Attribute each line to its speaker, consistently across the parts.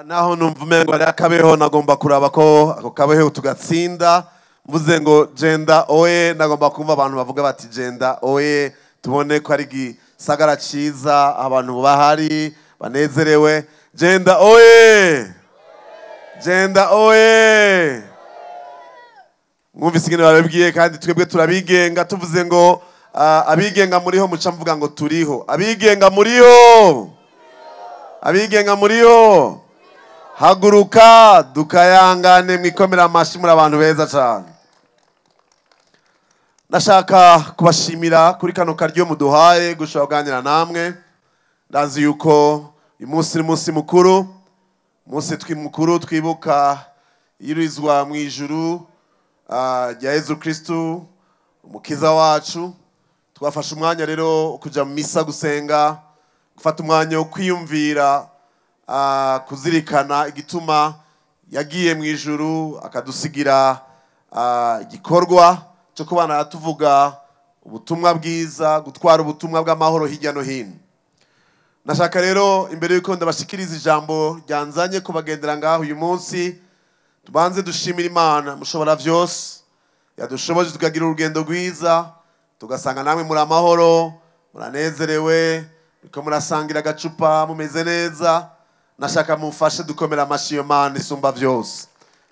Speaker 1: naho numva umengo ari akabeho nagomba kuraba ko ako kabeho tugatsinda mvuze ngo genda oye nagomba kumva abantu bavuga bati genda oye tubone ko ari gisagara ciza abantu bahari banezerewe genda oye genda oye mwumvise ingene babibwiye kandi twebwe turabigenga tuvuze ngo abigenga muriho muca mvuga ngo turiho abigenga muriho abigenga muriho haguruka dukayangane mwikomera amashi muri abantu beza cyane. Ndashaka kubashimira kuri kano karyo muduhaye gushobora kuganira namwe. Ndazi yuko uyu munsi ni umunsi mukuru, umunsi mukuru twibuka iyirizwa mu ijuru rya Yezu Kristu umukiza wacu. Twafashe umwanya rero kuja mu misa gusenga, gufata umwanya wo kwiyumvira kuzirikana igituma yagiye mu ijuru akadusigira igikorwa cyo kubana tuvuga ubutumwa bwiza, gutwara ubutumwa bw'amahoro hirya no hino. Nashaka rero imbere yuko ndabashikiriza ijambo ryanzanye kubagendera ngaho uyu munsi, tubanze dushimira Imana mushobora vyose yadushoboje tukagira urugendo rwiza, tugasanga namwe muri amahoro, muranezerewe, ko murasangira agacupa mumeze neza. Nashaka mufashe dukomera amashi yo Mana isumba vyose,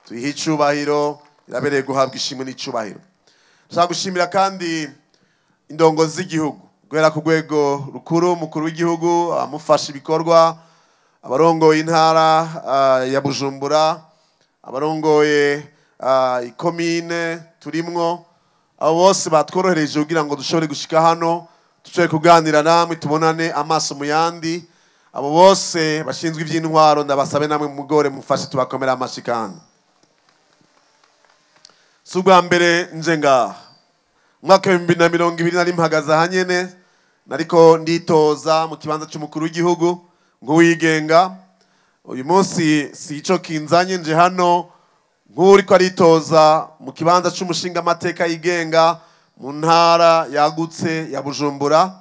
Speaker 1: tuyihe icubahiro, irabereye guhabwa ishimwe n'icubahiro. Nashaka gushimira kandi indongozi z'igihugu guhera ku rwego rukuru, umukuru w'igihugu amufasha ibikorwa, abarongoye intara ya Bujumbura, abarongoye ikomine turimwo, abo bose batworohereje kugira ngo dushobore gushika hano dushobore kuganira namwe tubonane amaso mu yandi. Abo bose bashinzwe ivy'intwaro ndabasabe namwe mugore mufashe tubakomera amashi kandi. Subwa mbere nje ngaha mwaka 2020 nari mpagaze hanyene nariko nditoza mu kibanza cy'umukuru w'igihugu ngo wigenga. Uyu munsi si ico kinzanye nje hano nk'uri ko aritoza mu kibanza cy'umushinga amateka yigenga mu ntara yagutse ya Bujumbura,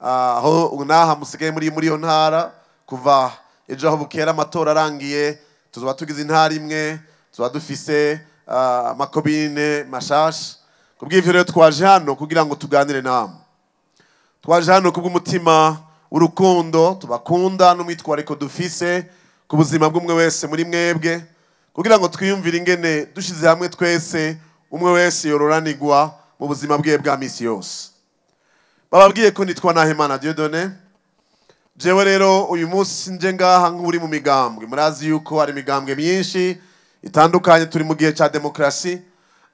Speaker 1: aho unaha musigaye muri iyo ntara kuva ejo aho bukera amatora arangiye tuzoba tugize intara imwe, tuzoba dufise amakobine mashasha. Kubw'ivyo rero twaje hano kugira ngo tuganire namwe, twaje hano kubw'umutima w'urukundo tubakunda n'umwitwariko dufise ku buzima bw'umwe wese muri mwebwe, kugira ngo twiyumvire ingene dushize hamwe twese umwe wese yororanirwa mu buzima bwe bwa misi yose. Bababwiye ko nitwa Nahimana Dieudonné. Jewe rero uyu munsi nje ngaha nk'uri mu migambwe, murazi yuko hari imigambwe myinshi itandukanye, turi mu gihe ca demokrasi,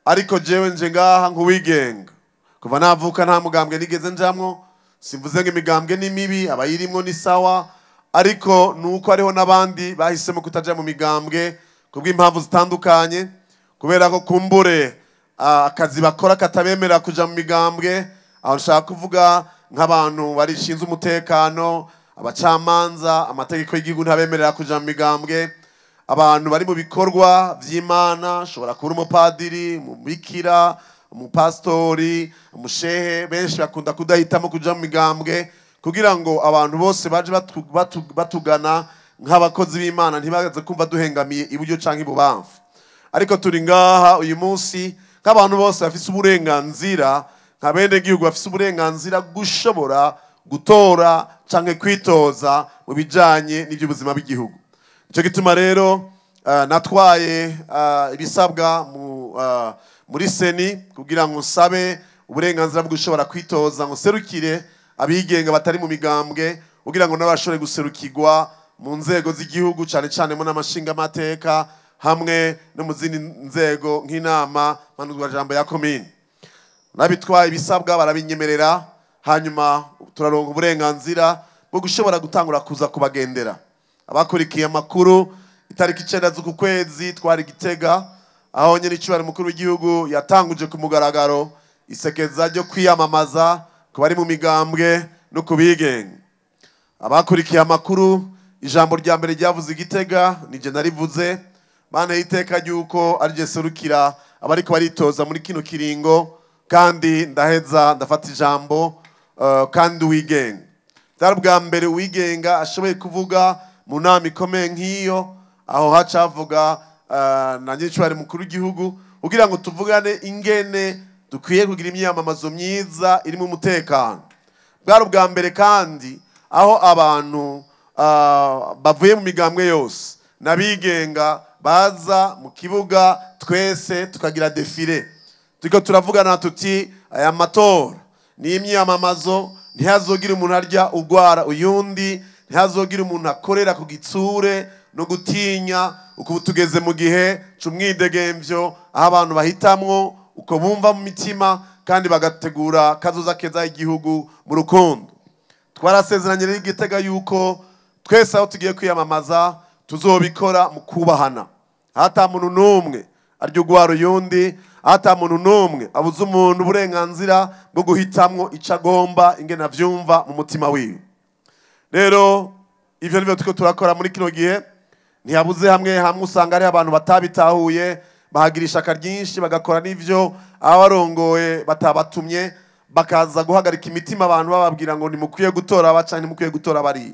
Speaker 1: ariko jewe nje ngaha nk'uwigenga. Kuva navuka nta mugambwe nigeze njamwo, simvuze ngo imigambwe ni mibi, abayirimwo ni sawa, ariko nuko hariho n'abandi bahisemo kutaja mu migambwe kubw'impamvu zitandukanye, kubera ko kumbure akazi bakora katabemera kuja mu migambwe. Aho nshaka kuvuga nk'abantu barishinze umutekano, abacamanza, amategeko y'igihugu ntabemerera kuja mu migambwe, abantu bari mu bikorwa vy'Imana, shobora kuba umupadiri, umubikira, umupastori, umushehe, benshi bakunda kudahitamo kuja mu migambwe kugira ngo abantu bose baje batugana nk'abakozi b'Imana ntibaze kumva duhengamiye iburyo canke ibubamfu. Ariko turi ngaha uyu munsi nk'abantu bose bafise uburenganzira, nka bene gihugu bafise uburenganzira gushobora gutora canke kwitoza mu bijanye n'iby'ubuzima bw'igihugu. Ico gituma rero natwaye ibisabwa muri seni kugira ngo nsabe uburenganzira bwo gushobora kwitoza, ngo serukire abigenga batari mu migambwe kugira ngo nabashobore guserukirwa mu nzego z'igihugu cane cane mu n'amashinga amateka hamwe no mu zindi nzego nk'inama mpanuzwajambo ya komine. Nabitwaye ibisabwa barabinyemerera, hanyuma turaronka uburenganzira bwo gushobora gutangura kuza kubagendera. Abakurikiye amakuru itariki 9 z'uku kwezi twari Gitega, aho nyene icubahiro mukuru w'igihugu yatanguje ku mugaragaro isekeza ryo kwiyamamaza ku bari mu migambwe no kubigenga. Abakurikiye amakuru ijambo rya mbere ryavuze Gitega nije narivuze, bana iteka ryuko arije serukira abariko baritoza muri kino kiringo, kandi ndaheza ndafata ijambo kandi wigenga. Dar bwa mbere wigenga ashoboye kuvuga mu nama ikomeye nk'iyo aho hacavuga na nyicwari mukuru w'igihugu kugira ngo tuvugane ingene dukwiye kugira imyamamazo myiza irimo umutekano. Bwari ubwa mbere kandi aho abantu bavuye mu migambwe yose nabigenga baza mu kibuga twese tukagira defile turiko turavugana tuti aya matora ni imyamamazo, ntihazogira umuntu arya ugwara uyundi, ntihazogira umuntu akorera ku gitsure no gutinya. Uko tugeze mu gihe c'umwidegemvyo aho abantu bahitamwo uko bumva mu mitima kandi bagategura kazoza keza igihugu mu rukundo. Twarasezeranye rero Gitega yuko twese aho tugiye kwiyamamaza tuzobikora mu kubahana, hata muntu numwe arya ugwara uyundi, hata muntu numwe abuze umuntu uburenganzira bwo guhitamwo ico agomba ingene avyumva mu mutima wiwe. Rero ivyo nivyo tuko turakora muri kino gihe. Ntiyabuze hamwe hamwe usanga ari abantu batabitahuye bahagirisha akaryinshi bagakora n'ivyo abarongoye batabatumye bakaza guhagarika imitima abantu bababwira ngo nimukwiye gutora abaca nimukwiye gutora bari.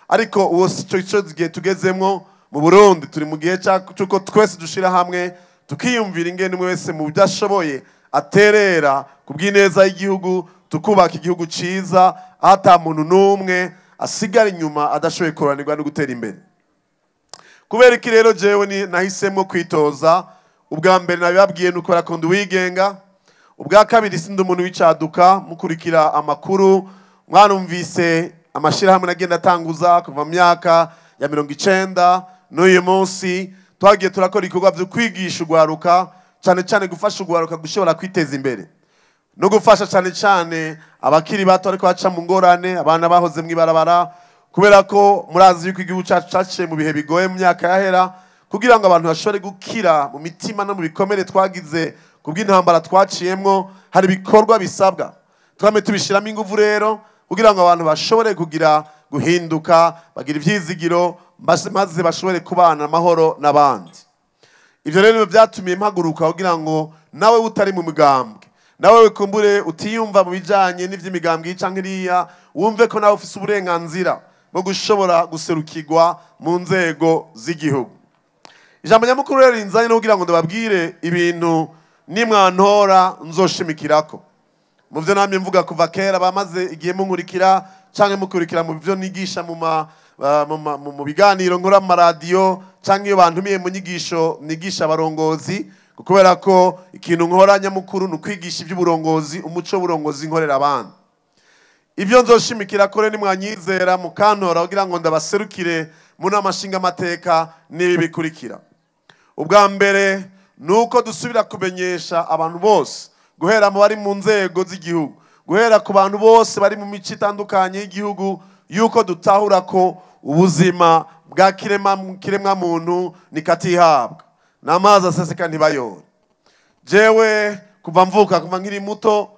Speaker 1: Ariko uwo sico gihe tugezemwo mu Burundi, turi mu gihe cy'uko twese dushira hamwe tukiyumvira ingene umwe wese mu byashoboye aterera kubw'ineza y'igihugu, tukubaka igihugu ciza ata muntu numwe asigara inyuma adashoboye koranirwa no gutera imbere. Kubera iki rero jewe nahisemo kwitoza, ubwa mbere nabibabwiye nuko barakunda uwigenga, ubwa kabiri sindi umuntu w'icaduka mukurikira amakuru mwarumvise amashirahamwe nagenda atanguza kuva mu myaka ya 90 n'uyu munsi twagiye turakora ibikorwa byo kwigisha ugwaruka, cyane cyane gufasha ugwaruka gushobora kwiteza imbere no gufasha cyane cyane abakiri bato ariko baca mu ngorane, abana bahoze mu ibarabara, kubera ko murazi yuko igihugu cyacu caciye mu bihe bigoye mu myaka yahera, kugira ngo abantu bashobore gukira mu mitima no mu bikomere twagize kubw'intambara twaciyemwo. Hari ibikorwa bisabwa twame tubishiramo ingufu rero kugira ngo abantu bashobore kugira guhinduka, bagira ivyizigiro maze bashobore kubana amahoro n'abandi. Ivyo rero byatumiye mpaguruka kugira ngo nawe utari mu migambwe, nawe wikumbure utiyumva mu bijanye n'ivy'imigambwe canke iriya, wumve ko nawe ufise uburenganzira bwo gushobora guserukirwa mu nzego z'igihugu. Ijambo nyamukuru rero rinzanye no kugira ngo ndababwire ibintu nimwantora nzoshimikirako. Mu vyo namye mvuga kuva kera bamaze igihe munkurikira canke mukurikira mu byo nigisha mu biganiro nkora mu radio canke iyo bantumiye mu nyigisho nigisha abarongozi, kubera ko ikintu nkora nyamukuru nukwigisha iby'uburongozi, umuco w'uburongozi nkorera abandi. Ibyo nzoshimikira kore nimwanyizera mukantora kugira ngo ndabaserukire mu namashinga amateka n'ibi bikurikira. Ubwa mbere nuko dusubira kumenyesha abantu bose, guhera mu bari mu nzego z'igihugu, guhera ku bantu bose bari mu mico itandukanye y'igihugu, yuko dutahura ko ubuzima bwa kiremwa muntu nikatihabwa n'amazi aseseka ntibayore. Jewe kuva mvuka kuva nkiri muto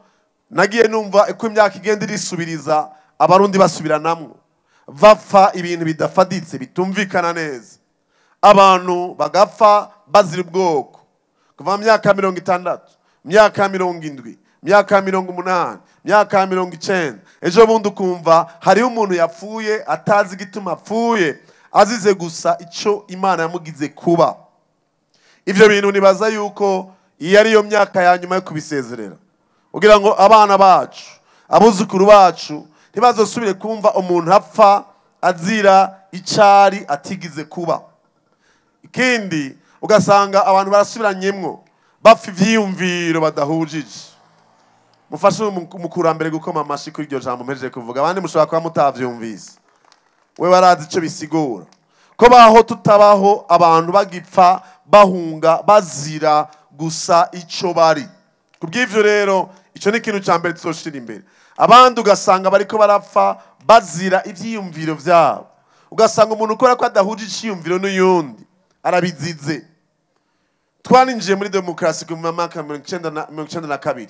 Speaker 1: nagiye numva uko imyaka igenda irisubiriza abarundi basubiranamwo bapfa ibintu bidafaditse bitumvikana neza, abantu bagapfa bazira ubwoko kuva mu myaka 60, myaka 70, myaka 80, myaka 90. Ejo bundi ukumva hariho umuntu yapfuye atazi gituma apfuye, azize gusa ico Imana yamugize kuba. Ivyo bintu nibaza yuko iyo ari yo myaka ya nyuma yo kubisezerera, kugira ngo abana bacu abuzukuru bacu ntibazosubire kumva umuntu apfa azira icari atigize kuba. Ikindi ugasanga abantu barasubiranyemwo bapfa ivyiyumviro badahujije. Mufashe umukurambere gukoma amashi kuri iryo jambo mpejeje kuvuga, abandi mushobora kuba mutavyumvise. We warazi ico bisigura ko baho tutabaho abantu bagipfa bahunga bazira gusa ico bari. Kubw'ivyo rero ico ni ikintu ca mbere tuzoshira imbere. Abandi ugasanga bariko barapfa bazira ivyiyumviro vyabo, ugasanga umuntu ukora ko adahuje iciyumviro n'uyundi arabizize. Twaninjiye muri demokrasi ku mwaka 1992,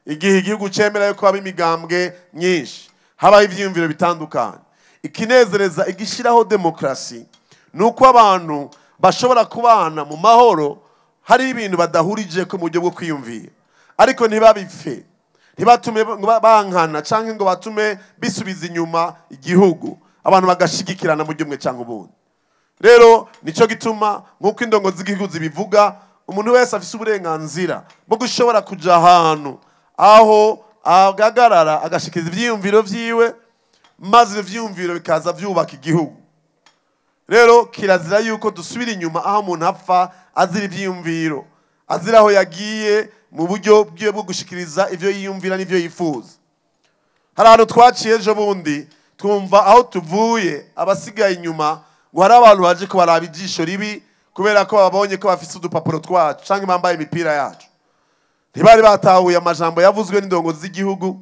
Speaker 1: igihe igihugu cemera yuko haba imigambwe myinshi, habaho ivyiyumviro bitandukanye. Ikinezereza igishiraho demokrasi nuko abantu bashobora kubana mu mahoro, hari ibintu badahurije ko mu buryo bwo kwiyumvira, ariko ntibabipfe, ntibatume bankana canke ngo batume bisubiza inyuma igihugu, abantu bagashigikirana mu byumwe cyangwa ubundi. Rero nico gituma nkuko indongozi z'igihugu zibivuga, umuntu wese afise uburenganzira bwo gushobora kuja ahantu aho agagarara agashikiriza ivyiyumviro vyiwe, maze ivyiyumviro bikaza vyubaka igihugu. Rero kirazira yuko dusubira inyuma aho umuntu apfa azira ivyiyumviro, azira aho yagiye mu buryo bwiwe bwo gushikiriza ivyo yiyumvira n'ivyo yifuza. Hari ahantu twaciye ejo bundi twumva aho tuvuye abasigaye inyuma ngo hari abantu baje ko baraba ijisho ribi kubera ko babonye ko bafise udupapuro twacu canke bambaye imipira yacu. Ntibari batahuye amajambo yavuzwe n'indongozi z'igihugu.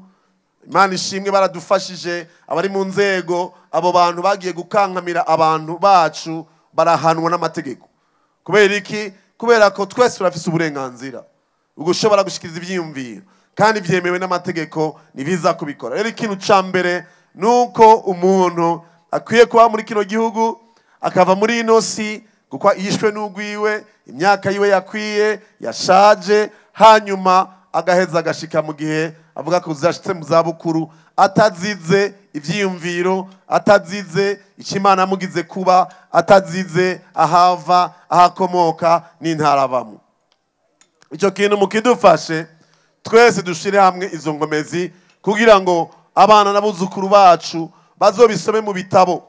Speaker 1: Imana ishimwe baradufashije, abari mu nzego, abo bantu bagiye gukankamira abantu bacu barahanwa n'amategeko. Kubera iki? Kubera ko twese turafise uburenganzira ugushobora gushikiriza ivyiyumviro kandi vyemewe n'amategeko nibiza kubikora. Rero ikintu ca mbere nuko umuntu akwiye kuba muri kino gihugu akava muri ino si kuko yishwe n'ugwiwe, imyaka yiwe yakwiye, yashaje, hanyuma agaheza agashika mu gihe avuga ko uzashitse mu zabukuru atazize ivyiyumviro, atazize icyo Imana yamugize kuba, atazize ahava, ahakomoka n'intara avamo. Icyo kintu mukidufashe twese dushire hamwe izo ngomezi kugira ngo abana n'abuzukuru bacu bazobisome mu bitabo.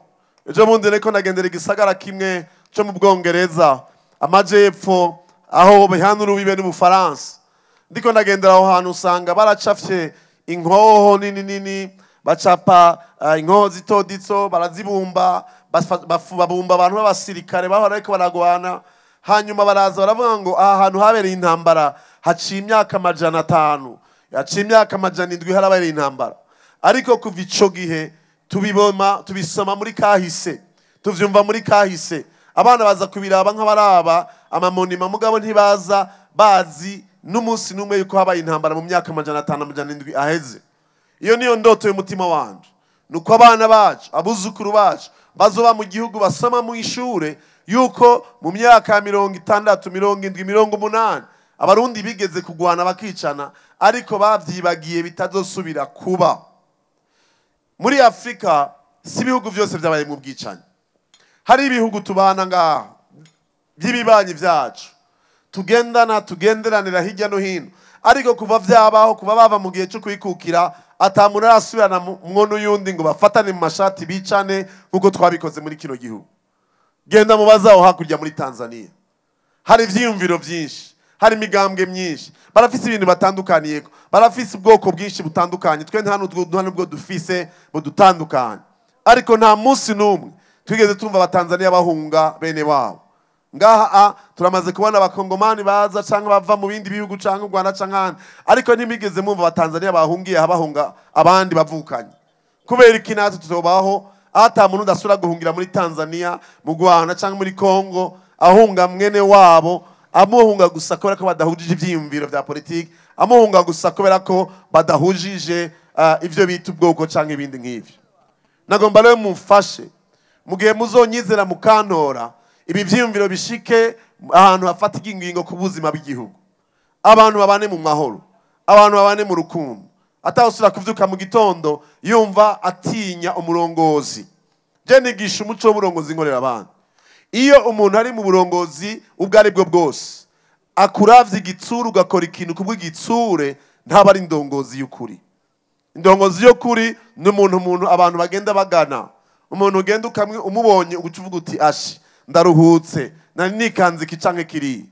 Speaker 1: Ejo bundi reko nagendera igisagara kimwe cyo mu Bwongereza amajepfo aho bihanura ubibe n'Ubufaransa. Ndiko nagendera aho hantu usanga baracafye inkoho nini bacapa inkoho zitoditso barazibumba, babumba abantu b'abasirikare bahora ariko baragwana, hanyuma baraza baravuga ngo aha hantu habereye intambara haciye imyaka 500, yaciye imyaka 700 harabereye intambara. Ariko kuva ico gihe tubisoma muri kahise, tuvyumva muri kahise, abana baza kubiraba nk'abaraba amamonima mugabo ntibaza bazi n'umunsi numwe yuko habaye intambara mu myaka 500 aheze. Iyo niyo ndoto y'umutima wanje, nuko abana bacu, abuzukuru bacu bazoba mu gihugu basoma mu ishure yuko mu myaka 60, 70, 80 abarundi bigeze kugwana bakicana, ariko bavyibagiye bitazosubira kuba. Muri Afrika si ibihugu byose byabaye mu bwicanyi. Hari ibihugu tubana ngaha by'ibibanyi vyacu tugenderanira hirya no hino, ariko kuva vyabaho, kuva bava mu gihe cyo kwikukira atamuntu arasubirana mwono yundi ngo bafatane mu mashati bicane kuko twabikoze muri kino gihugu. Genda mubazaho hakurya muri Tanzania, hari ivyiyumviro byinshi, hari imigambwe myinshi, barafise ibintu batandukaniyeko, barafise ubwoko bwinshi butandukanye, twe nta nubwo dufise budutandukanye. Ariko nta munsi numwe twigeze tumva abatanzania bahunga bene wabo. Ngaha turamaze kubona abakongomani baza canke bava mu bindi bihugu canke u Rwanda canke ahandi, ariko ntimigeze mumva abatanzania bahungiye habahunga abandi bavukanye. Kubera iki natwe tuzobaho ata muntu udasura guhungira muri Tanzania, mu Rwanda canke muri Kongo ahunga mwene wabo, amuhunga gusa kubera ko badahujije ivyiyumviro vya politiki, amuhunga gusa kubera ko badahujije ivyo bita ubwoko canke ibindi nk'ivyo. Nagomba rero mumfashe mu gihe muzonyizera mukantora ibi vyiyumviro bishike ahantu hafatika ingingo ku buzima bw'igihugu. Abantu babane mu mahoro, abantu babane mu rukundo, atawusura kuvyuka mu gitondo yumva atinya umurongozi. Je nigisha umuco w'uburongozi nkorera abantu. Iyo umuntu ari mu burongozi ubwo ari bwo bwose akuravye igitsuru ugakora ikintu kubw'igitsure, ntaba ari indongozi y'ukuri. Indongozi y'ukuri ni umuntu abantu bagenda bagana, umuntu ugenda ukamwe umubonye ugucuvuga uti ashi ndaruhutse nari nikanze kicanke kiri.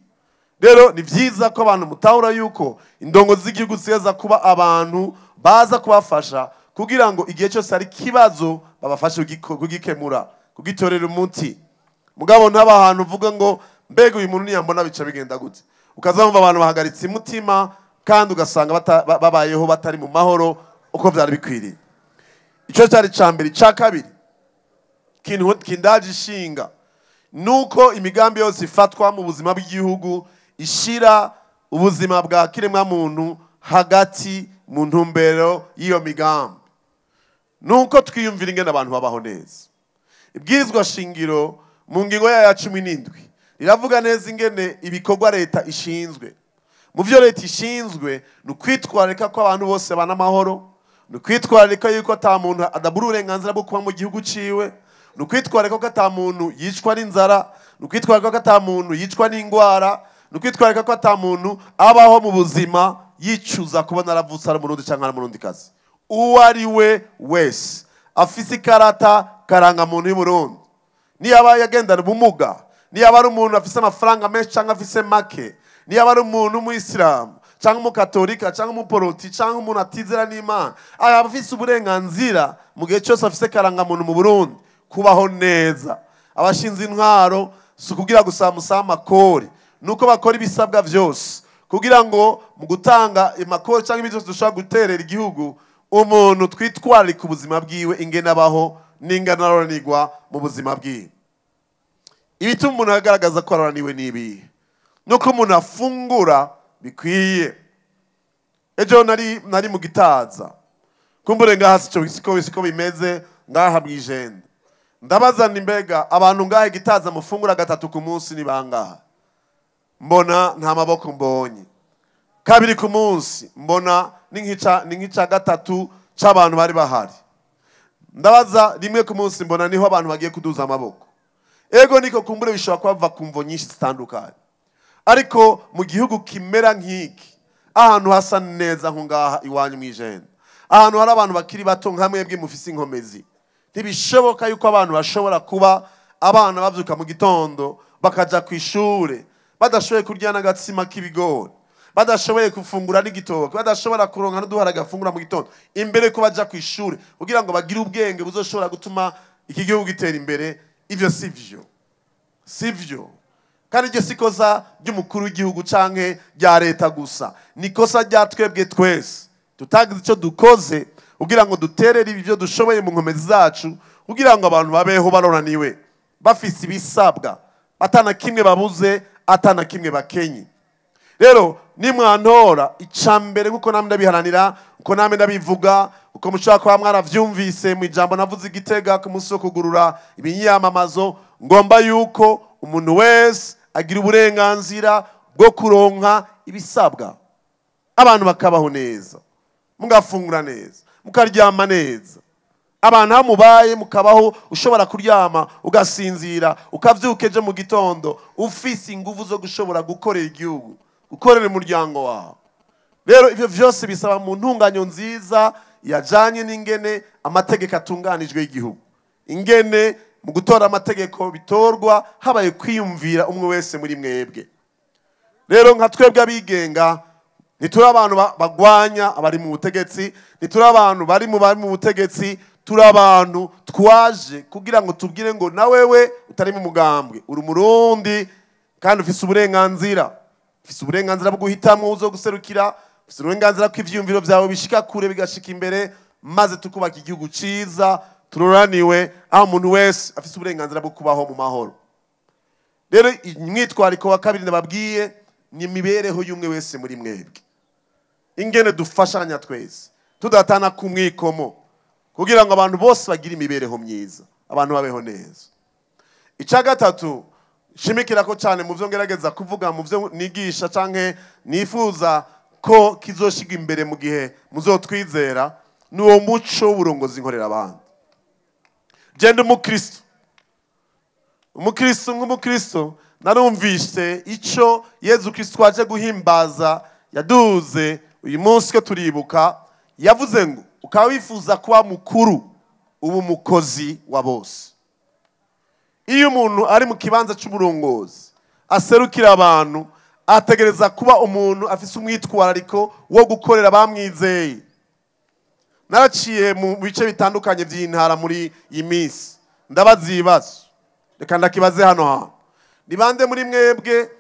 Speaker 1: Rero ni vyiza ko abantu mutahura yuko indongozi z'igihugu zigeza kuba abantu baza kubafasha kugira ngo igihe cyose ari kibazo babafashe kugikemura, kugitorera umuti. Mugabo ntaba ahantu uvuga ngo mbega uyu muntu niyambona bica bigenda gute, ukazamva abantu bahagaritse umutima kandi ugasanga babayeho batari mu mahoro uko vyari bikwiriye. Ico cyari cambere. Ca kabiri kintu kindaje ishinga nuko imigambi yose ifatwa mu buzima bw'igihugu ishira ubuzima bwa kiremwa muntu hagati mu ntumbero y'iyo migambi. Nuko twiyumvira ingene abantu babaho neza. Ibwirizwa shingiro mu ngingo ya 17 riravuga neza ingene ibikorwa leta ishinzwe. Mu vyo leta ishinzwe nukwitwareka ko abantu bose bana amahoro, ni ukwitwararika yuko ata muntu adabura uburenganzira bwo kuba mu gihugu ciwe, ni ukwitwararika ko ata muntu yicwa n'inzara, ni ukwitwararika ko ata muntu yicwa n'ingwara, ni ukwitwararika ko ata muntu abaho mu buzima yicuza kubona aravutse ari umurundi cyangwa ari umurundikazi. Uwo ari we wese afise ikarata karangamuntu y'Uburundi, niyaba yagendana ubumuga, niyaba ari umuntu afise amafaranga menshi cyangwa afise make, niyaba ari umuntu w'umuyisilamu cyangwa umukatolika cyangwa umuporoti cyangwa umuntu atizera n'Imana, aba afise uburenganzira mu gihe cyose afise karangamuntu mu Burundi kubaho neza. Abashinze intwaro si ukugira gusa amakori, nuko bakora ibisabwa byose kugira ngo mu gutanga amakori cyangwa ibindi byose dushobora guterera igihugu, umuntu twitwararika ubuzima bwiwe ingene abaho n'ingene aroranirwa mu buzima bwiwe. Ibituma umuntu agaragaza ko aroraniwe n'ibihe, nuko umuntu afungura bikwiye. Ejo nari mu Gitaza, kumbure ngaha siko bimeze ngaha mwijenda. Ndabaza ni mbega abantu ngaha Gitaza mufungura gatatu ku munsi ni bangahe? Mbona nta maboko mbonye. Kabiri ku munsi mbona ni nk'ica gatatu c'abantu bari bahari. Ndabaza rimwe ku munsi mbona niho abantu bagiye kuduza amaboko. Ego niko kumbure bishobora kwava ku mvo nyinshi zitandukanye, ariko mu gihugu kimera nk'iki, ahantu hasa neza nko ngaha iwanyu mwijenda, ahantu hari abantu bakiri bato nka mwebwe mufise inkomezi, ntibishoboka yuko abantu bashobora kuba abana bavyuka mu gitondo bakaja ku ishure badashoboye kurya n'agatsima k'ibigori, badashoboye gufungura n'igitoke, badashobora kuronka n'uduhara gafungura mu gitondo imbere ko baja ku ishure kugira ngo bagire ubwenge buzoshobora gutuma iki gihugu gitera imbere. Ivyo sivyo kandi iryo sikosa ry'umukuru w'igihugu canke rya leta gusa, nikosa rya twebwe twese tutagize ico dukoze kugira ngo duterere ibyo dushoboye mu nkomezi zacu kugira ngo abantu babeho baroraniwe bafise ibisabwa, atana kimwe babuze, atana kimwe bakenye. Rero nimwantora icambere nkuko namwe ndabiharanira, uko namwe ndabivuga, uko mushaka kwa mwaravyumvise mu ijambo navuze Igitega ku munsi wo kugurura ibinyamamazo, ngomba yuko umuntu wese agira uburenganzira bwo kuronka ibisabwa, abantu bakabaho neza, mugafungura neza, mukaryama neza, abantu hamubaye mukabaho ushobora kuryama ugasinzira ukavyukeje mu gitondo ufise ingufu zo gushobora gukorera igihugu, gukorera umuryango wawe. Rero ivyo vyose bisaba mu ntunganyo nziza yajanye n'ingene amategeko atunganijwe y'igihugu, ingene mu gutora amategeko bitorwa habaye kwiyumvira umwe wese muri mwebwe. Rero nka twebwe abigenga ntituri abantu bagwanya abari mu butegetsi, ntituri abantu bari mu butegetsi, turi abantu twaje kugira ngo tubwire ngo na wewe utari mu mugambwe uri umurundi kandi ufise uburenganzira, ufise uburenganzira bwo guhitamwo uzo guserukira, ufise uburenganzira ko ivyiyumviro vyawe bishika kure bigashika imbere, maze tukubaka igihugu ciza turoraniwe, aho umuntu wese afise uburenganzira bwo kubaho mu mahoro. Rero imyitwariko wa kabiri ndababwiye ni imibereho y'umwe wese muri mwebwe, ingene dufashanya twese tudatana ku mwikomo kugira ngo abantu bose bagire imibereho myiza, abantu babeho neza. Ica gatatu shimikira ko cyane mu byo ngerageza kuvuga, mu byo nigisha canke nifuza ko kizoshiga imbere mu gihe muzotwizera, ni uwo muco w'uburongozi nkorera abantu. Jende nk'umukristo narumvise ico Yezu Kristo waje guhimbaza yaduze uyu munsi ko turibuka, yavuze ngo ukaba wifuza kuba mukuru ubu mukozi wa bose. Iyo umuntu ari mu kibanza cy'uburongozi aserukira abantu, ategereza kuba umuntu afise umwitwarariko wo gukorera bamwizeye. Naraciye mu bice bitandukanye by'intara muri iyi minsi, ndabaza ibibazo, reka ndakibaze hano hantu. Ni bande muri mwebwe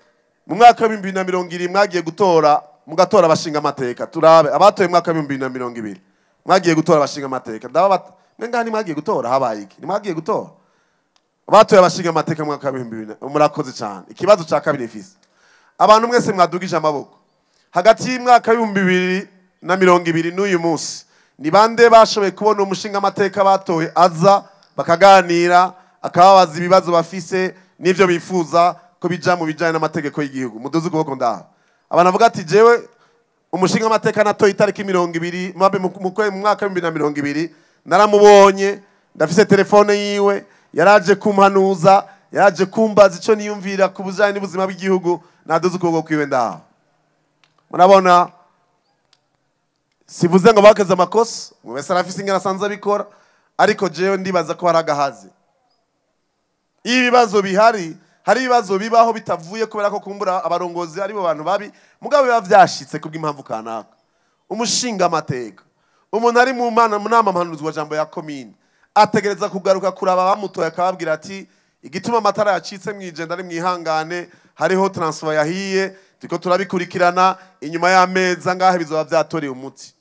Speaker 1: mu mwaka wa 2020 mwagiye gutora, mugatora abashinga amateka? Turabe abatoye mu mwaka wa 2020 mwagiye gutora abashinga amateka. Ndababa mwenga ni mwagiye gutora, habaye iki? Ni mwagiye gutora abatoye abashinga amateka mu mwaka wa 2020? Murakoze cyane. Ikibazo cya kabiri ifise, abantu mwese mwadugije amaboko, hagati y'umwaka wa 2020 n'uyu munsi ni bande bashoboye kubona umushinga amateka batoye aza bakaganira akababaza ibibazo bafise n'ivyo bifuza ko bija mu bijanye n'amategeko y'igihugu? Muduze ukuboko ndaha. Abantu bavuga ati jewe umushinga amateka natoye itariki 20 mu mwaka wa 2020 naramubonye ndafise telefone yiwe yaraje kumpanuza yaraje kumbaza ico niyumvira ku bujanye n'ubuzima bw'igihugu naduze ukuboko kwiwe ndaho murabona sivuze ngo bakeze amakosa mu wese arafise ingana sanza bikora ariko jewe ndibaza ko haragahaze ibibazo bihari hari ibibazo bibaho bitavuye kubera ko kumbura abarongozi ari bo bantu babi mugabo biba vyashitse kubw'impamvu kanaka umushinga amateka umuntu ari mu nama mpanuzwa jambo ya komine ategereza kugaruka kuraba bamutoye akababwira ati igituma amatara yacitse mwijenda ari mwihangane hariho transfer yahiye tiko turabikurikirana inyuma y'ameza ngahe bizoba vyatoreye umuti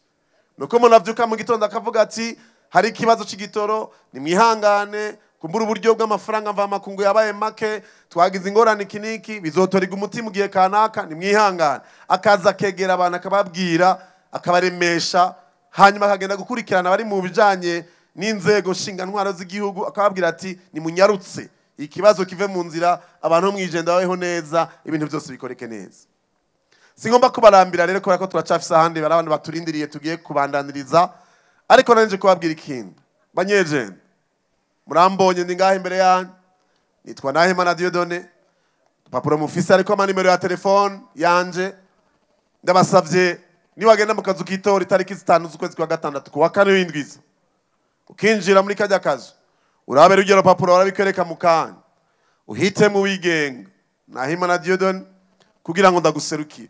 Speaker 1: nuko umuntu avyuka mu gitondo akavuga ati hari ikibazo c'igitoro ni mwihangane kumbura uburyo bw'amafaranga mva makungu yabaye make twagize ingorane kiniki bizotorega umuti mu gihe kanaka ni mwihangane akaza kegera abantu akababwira akabaremesha hanyuma akagenda gukurikirana bari mu bijanye n'inzego nshinga ntwaro z'igihugu akababwira ati ni munyarutse ikibazo kive mu nzira abantu mwijenda babeho neza ibintu byose bikoreke neza singomba kubarambira rero kubera ko turacafisa ahandi bari abantu baturindiriye tugiye kubandaniriza ariko nanje kubabwira ikintu banyejenda murambonye ndi ngahe imbere yanyu nitwa Nahimana Dieudonné papuro mufise ariko ama nimero ya telefone yanje ndabasavye ni wagenda mu kazu kitora itariki 5 z'ukwezi kwa gatandatu ku wa 4 w'indwiza ukinjira muri kajya kazu urabe rugero papuro barabikwereka mu kanya uhite mu wigenga Nahimana Dieudonné kugira ngo ndaguserukire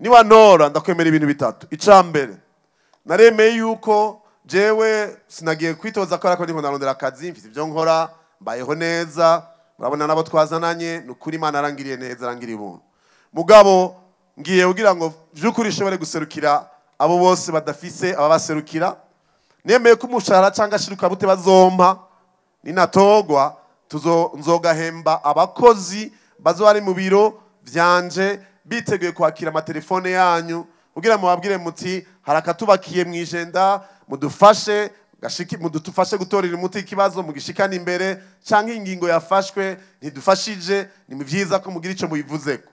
Speaker 1: niba nora ndakwemera ibintu bitatu icambere naremeye yuko jewe sinagiye kwitoza ko ariko niko narondera akazi mfite ibyo nkora mbayeho neza urabona nabo twazananye nukuri Imana arangiriye neza arangiriye ubuntu mugabo ngiye kugira ngo vyukuri shobore guserukira abo bose badafise ababaserukira nemeye ko umushahara cyangwa shiruka bute bazompa ninatogwa nzogahemba abakozi bazo bari mu biro vyanje biteguye kwakira amatelefone yanyu kugira mubabwire muti harakatubakiye mwijenda mudufashe gutorera umuti ikibazo mugishikana imbere canke ingingo yafashwe ntidufashije ni muvyiza ko mugira ico mubivuzeko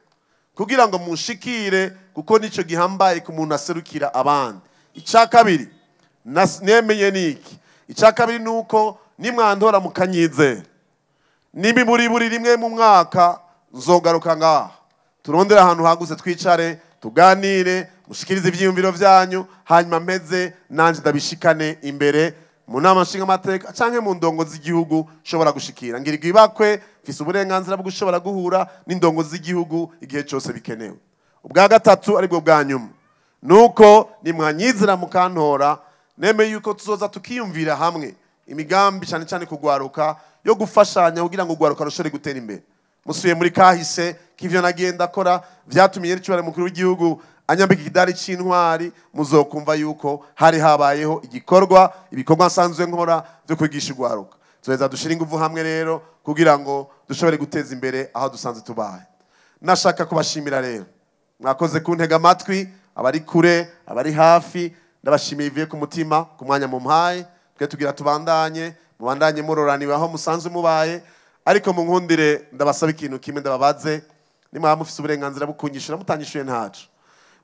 Speaker 1: kugira ngo mushikire kuko nico gihambaye ku muntu aserukira abandi ica kabiri nemenye niki ica kabiri nuko nimwandora mukanyizera nibi buri rimwe mu mwaka nzogaruka ngaha turondera ahantu haguse twicare tuganire mushikirize ivyiyumviro vyanyu hanyuma mpeze nanje ndabishikane imbere mu nama nshinga amateka canke mu ndongo z'igihugu shobora gushikira ngirwa ibakwe fise uburenganzira bwo gushobora guhura n'indongo z'igihugu igihe cyose bikenewe ubwa gatatu aribwo bwa nyuma nuko nimwanyizira mukantora neme yuko tuzoza tukiyumvira hamwe imigambi cyane cyane kugwaruka yo gufashanya kugira ngo gwaruka rushore gutera imbere musuye muri kahise k'ivyo nagenda akora vyatumiye n'icubare mukuru w'igihugu anyambika ikidari c'intwari muzokumva yuko hari habayeho ibikorwa nsanzwe nkora byo kwigisha ugwaruka tuweza dushira ingufu hamwe rero kugira ngo dushobore guteza imbere aho dusanzwe tubaye nashaka kubashimira rero mwakoze kuntega amatwi abari kure abari hafi ndabashimiye ivuye ku mutima ku mwanya mu mpaye twe tugira tubandanye mubandanye muroraniwe aho musanzwe mubaye ariko mu nkundire ndabasaba ikintu kimwe ndababaze nimwe mufise uburenganzira bukunyishura mutanyishuye ntacu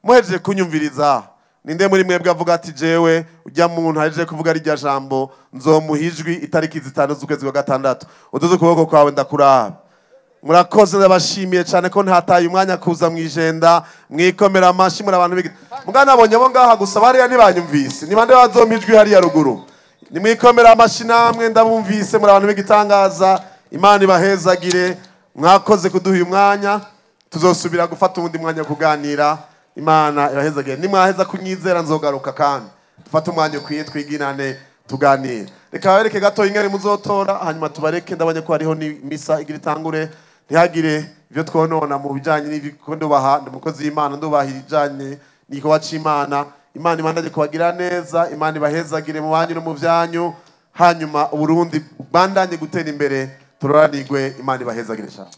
Speaker 1: muhejeje kunyumviriza ninde muri mwebwe avuga ati jewe ujya muntu hajeje kuvuga rijya jambo nzomuhijwi itariki 5 z'ukwezi kwa gatandatu uduze kuboko kwawe ndakuraba murakoze ndabashimiye cyane ko ntataye umwanya kuza mwijenda mwikomera amashi muri abantu mugana abonye abo ngaha gusa bariya ntibanyumvise ni bande bazomijwi hari ya ruguru ni mwikomera amashi namwe ndabumvise muri abantu bigitangaza Imana ibahezagire mwakoze kuduha uyu mwanya tuzosubira gufata ubundi mwanya kuganira Imana ibahezagire nimwaheza kunyizera nzogaruka kandi dufata umwanya ukwiye twiginane tuganire reka bareke gato ingari muzotora hanyuma tubareke ndabanye ko hariho ni misa igira itangure ntihagire ibyo twonona mu bijanye n'ibikondo baha umukozi w'Imana ndubahirije niko waca Imana imandaje kubagira neza Imana ibahezagire mu banyu no mu vyanyu hanyuma Uburundi bandanye gutera imbere turoranirwe Imana ibahezagire cyane.